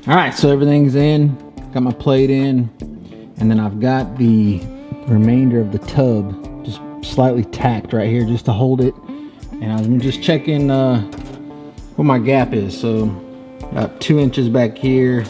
All right, so everything's in, got my plate in, and then I've got the remainder of the tub just slightly tacked right here just to hold it. And I'm just checking what my gap is. So about 2 inches back here.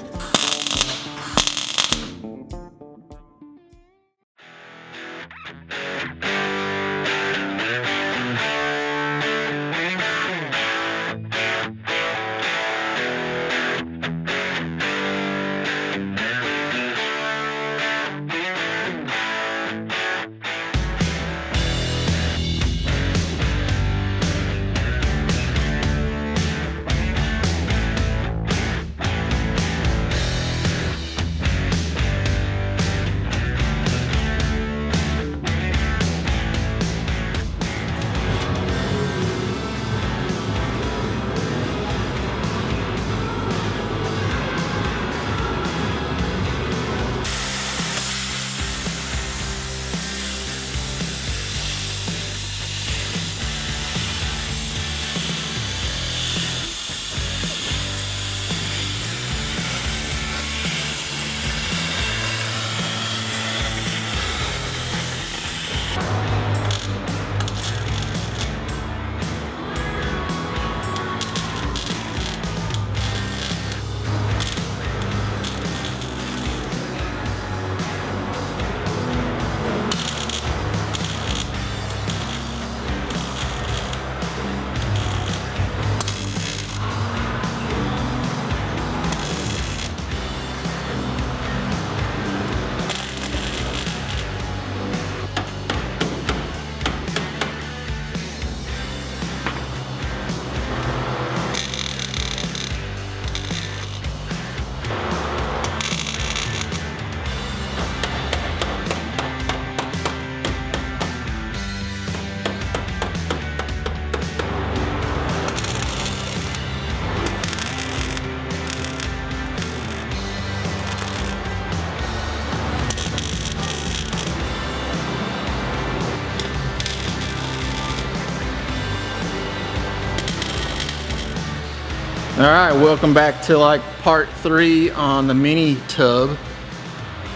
All right, welcome back to like part 3 on the mini tub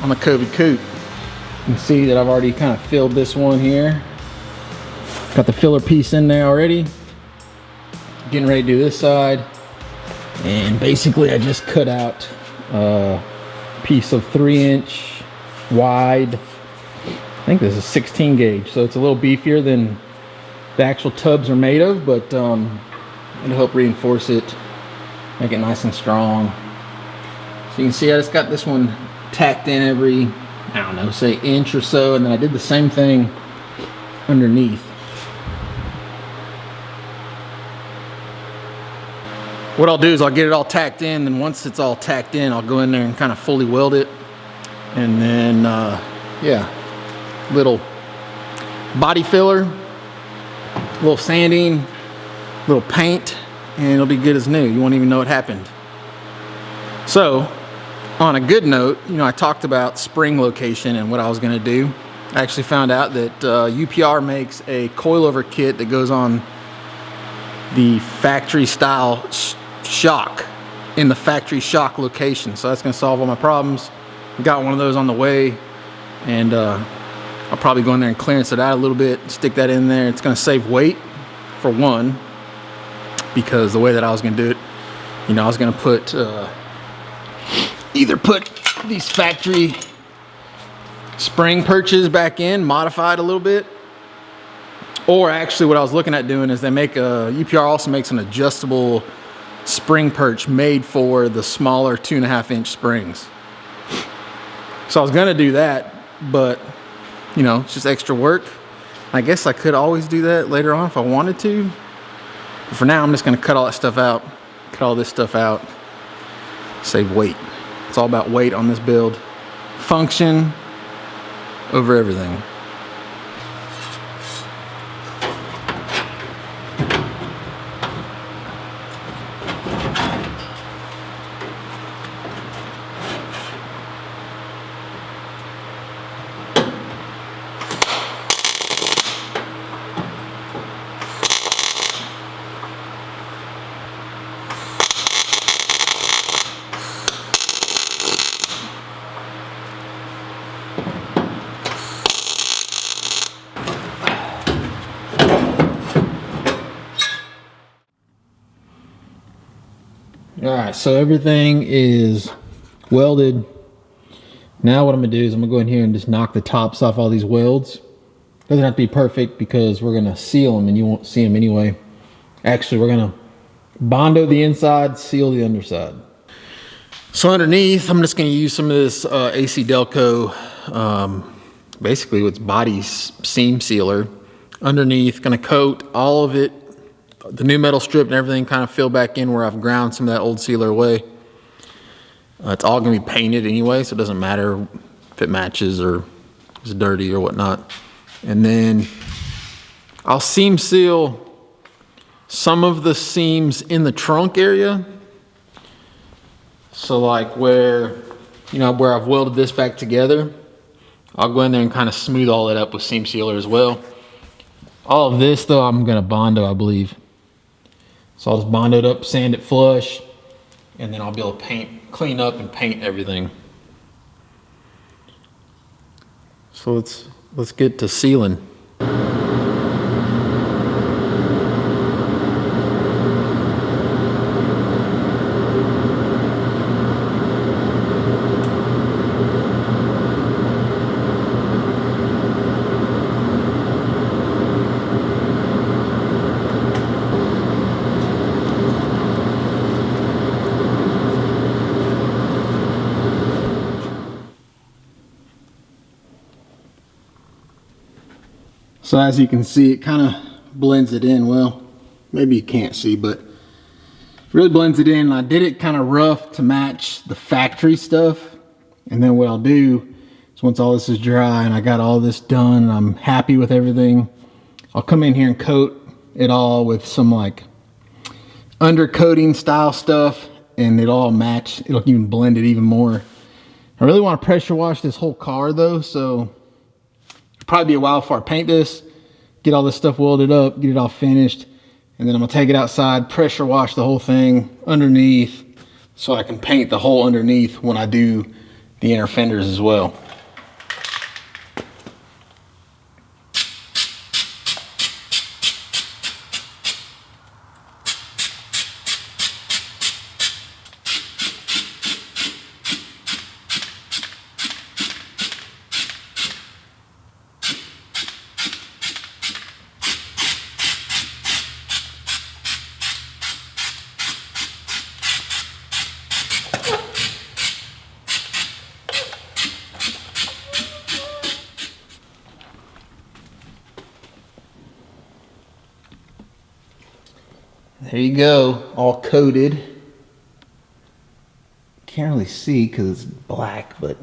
on the Coupe. You can see that I've already kind of filled this one here. Got the filler piece in there already. Getting ready to do this side. And basically I just cut out a piece of 3-inch wide. I think this is 16 gauge, so it's a little beefier than the actual tubs are made of, but it'll help reinforce it. Make it nice and strong. So you can see I just got this one tacked in every, I don't know, say inch or so, and then I did the same thing underneath. What I'll do is I'll get it all tacked in, and once it's all tacked in, I'll go in there and kind of fully weld it. And then, yeah, little body filler, little sanding, little paint, and it'll be good as new. You won't even know it happened. So, on a good note, you know, I talked about spring location and what I was gonna do. I actually found out that UPR makes a coilover kit that goes on the factory style shock, in the factory shock location. So that's gonna solve all my problems. Got one of those on the way, and I'll probably go in there and clearance it out a little bit, stick that in there. It's gonna save weight, for one, because the way that I was gonna do it, you know, I was gonna put either put these factory spring perches back in, modified a little bit, or actually what I was looking at doing is they make UPR also makes an adjustable spring perch made for the smaller 2.5-inch springs. So I was gonna do that, but you know, it's just extra work. I guess I could always do that later on if I wanted to. But for now, I'm just gonna cut all that stuff out, cut all this stuff out, save weight. It's all about weight on this build. Function over everything. All right, so everything is welded. Now what I'm gonna do is I'm gonna go in here and just knock the tops off all these welds. Doesn't have to be perfect because we're gonna seal them and you won't see them anyway. Actually, we're gonna Bondo the inside, seal the underside. So underneath, I'm just gonna use some of this AC Delco, basically it's body seam sealer. Underneath, gonna coat all of it, the new metal strip and everything kind of fill back in where I've ground some of that old sealer away. It's all gonna be painted anyway, so it doesn't matter if it matches or is dirty or whatnot. And then I'll seam seal some of the seams in the trunk area. So like where, you know, where I've welded this back together, I'll go in there and kind of smooth all that up with seam sealer as well. All of this though, I'm gonna Bondo, I believe. So I'll just Bondo it up, sand it flush, and then I'll be able to clean up and paint everything. So let's get to sealing. So as you can see, it kind of blends it in. Well, maybe you can't see, but it really blends it in. I did it kind of rough to match the factory stuff. And then what I'll do is once all this is dry and I got all this done, and I'm happy with everything, I'll come in here and coat it all with some like undercoating style stuff, and it'll all match. It'll even blend it even more. I really want to pressure wash this whole car though, so it'll probably be a while before I paint this, get all this stuff welded up, get it all finished, and then I'm gonna take it outside, pressure wash the whole thing underneath so I can paint the whole underneath when I do the inner fenders as well. There you go, all coated. Can't really see because it's black, but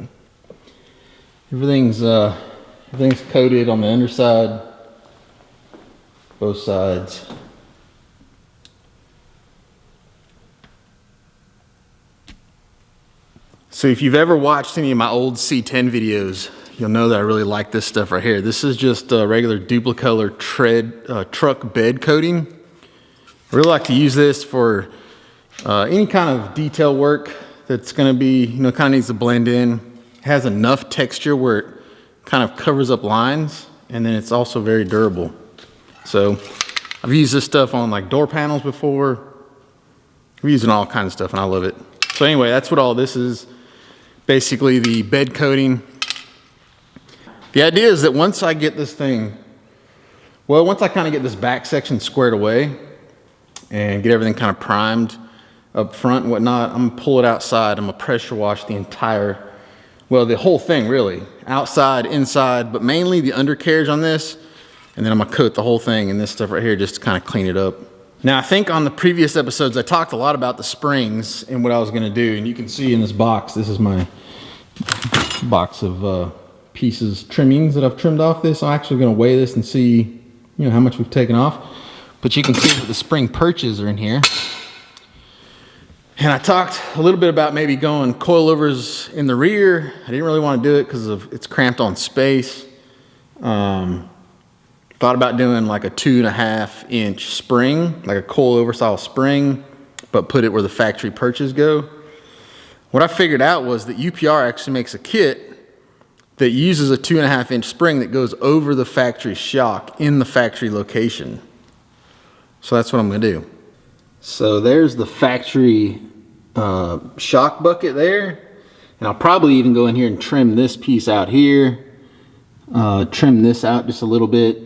everything's coated on the underside, both sides. So if you've ever watched any of my old C10 videos, you'll know that I really like this stuff right here. This is just a regular Duplicolor truck bed coating. I really like to use this for any kind of detail work that's gonna be, you know, kind of needs to blend in. It has enough texture where it kind of covers up lines, and then it's also very durable. So I've used this stuff on like door panels before. We're using all kinds of stuff and I love it. So anyway, that's what all this is. Basically the bed coating. The idea is that once I get this thing, well, once I kind of get this back section squared away and get everything kind of primed up front and whatnot, I'm gonna pull it outside. I'm gonna pressure wash the entire, well, the whole thing really, outside, inside, but mainly the undercarriage on this. And then I'm gonna coat the whole thing in this stuff right here just to kind of clean it up. Now, I think on the previous episodes, I talked a lot about the springs and what I was gonna do. And you can see in this box, this is my box of pieces, trimmings that I've trimmed off this. I'm actually gonna weigh this and see, you know, how much we've taken off. But you can see that the spring perches are in here. And I talked a little bit about maybe going coilovers in the rear. I didn't really want to do it because it's cramped on space. Thought about doing like a 2.5 inch spring, like a coilover style spring, but put it where the factory perches go. What I figured out was that UPR actually makes a kit that uses a 2.5 inch spring that goes over the factory shock in the factory location. So that's what I'm gonna do. So there's the factory shock bucket there. And I'll probably even go in here and trim this piece out here. Trim this out just a little bit.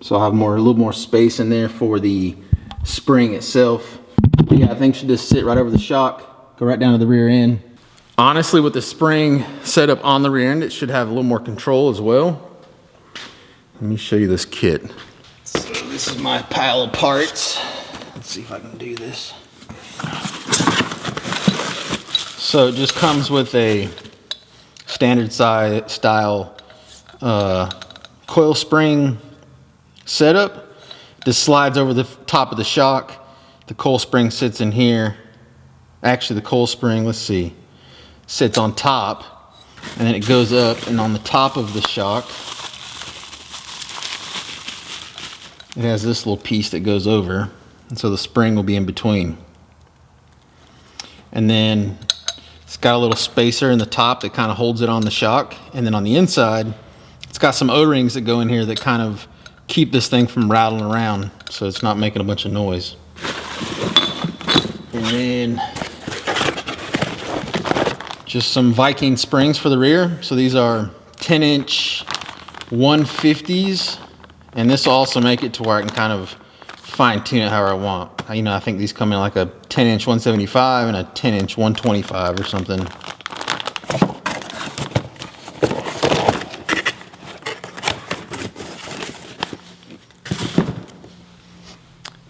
So I'll have a little more space in there for the spring itself. But yeah, I think it should just sit right over the shock, go right down to the rear end. Honestly, with the spring set up on the rear end, it should have a little more control as well. Let me show you this kit. So this is my pile of parts. Let's see if I can do this. So it just comes with a standard style coil spring setup. This slides over the top of the shock. The coil spring sits in here. Actually, the coil spring, let's see, sits on top, and then it goes up, and on the top of the shock, it has this little piece that goes over, and so the spring will be in between. And then it's got a little spacer in the top that kind of holds it on the shock, and then on the inside, it's got some O-rings that go in here that kind of keep this thing from rattling around, so it's not making a bunch of noise. And then just some Viking springs for the rear. So these are 10-inch 150s, and this will also make it to where I can kind of fine tune it however I want. You know, I think these come in like a 10-inch 175 and a 10-inch 125 or something.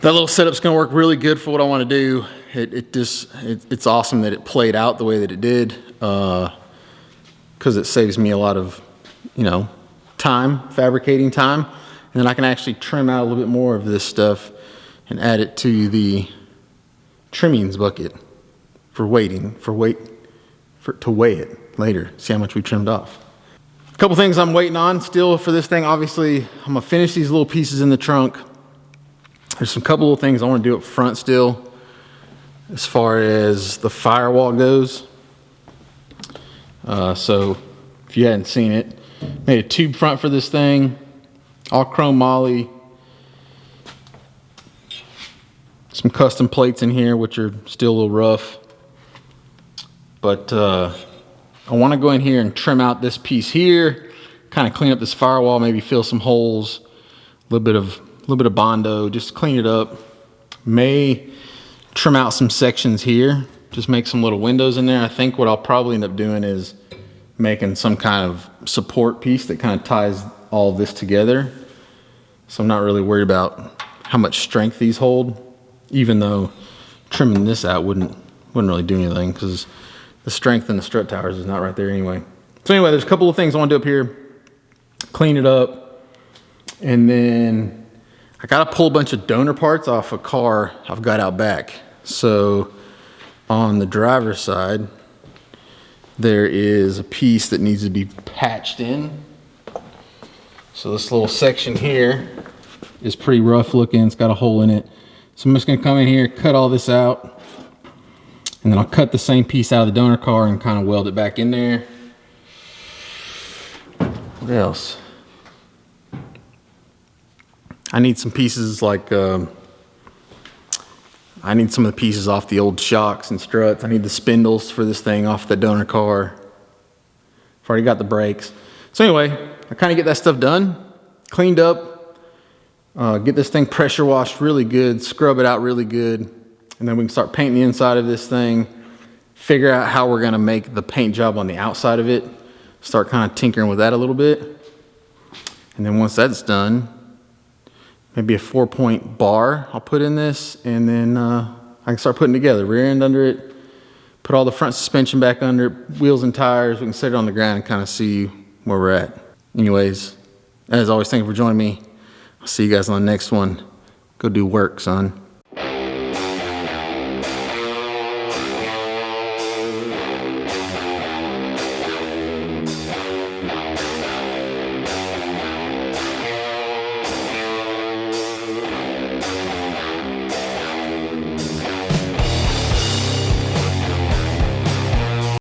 That little setup's gonna work really good for what I want to do. It's awesome that it played out the way that it did, because it saves me a lot of, you know, time, fabricating time, and then I can actually trim out a little bit more of this stuff and add it to the trimmings bucket for waiting, to weigh it later, see how much we trimmed off. A couple things I'm waiting on still for this thing. Obviously, I'm gonna finish these little pieces in the trunk. There's some couple of things I want to do up front still, as far as the firewall goes. So if you hadn't seen it, made a tube front for this thing, all chrome moly. Some custom plates in here, which are still a little rough. But I want to go in here and trim out this piece here, kind of clean up this firewall, maybe fill some holes, a little bit of Bondo, just clean it up. May trim out some sections here, just make some little windows in there. I think what I'll probably end up doing is making some kind of support piece that kind of ties all of this together. So I'm not really worried about how much strength these hold, even though trimming this out wouldn't really do anything, because the strength in the strut towers is not right there anyway. So anyway, there's a couple of things I want to do up here. Clean it up, and then I gotta pull a bunch of donor parts off a car I've got out back. So on the driver's side, there is a piece that needs to be patched in. So this little section here is pretty rough looking. It's got a hole in it. So I'm just gonna come in here, cut all this out, and then I'll cut the same piece out of the donor car and kind of weld it back in there. What else? I need some pieces like, I need some of the pieces off the old shocks and struts. I need the spindles for this thing off the donor car. I've already got the brakes. So anyway, I kind of get that stuff done, cleaned up, get this thing pressure washed really good, scrub it out really good, and then we can start painting the inside of this thing, figure out how we're gonna make the paint job on the outside of it, start kind of tinkering with that a little bit. And then once that's done, maybe a 4-point bar I'll put in this, and then I can start putting together rear end under it, put all the front suspension back under it, wheels and tires. We can set it on the ground and kind of see where we're at. Anyways, as always, thank you for joining me. I'll see you guys on the next one. Go do work, son.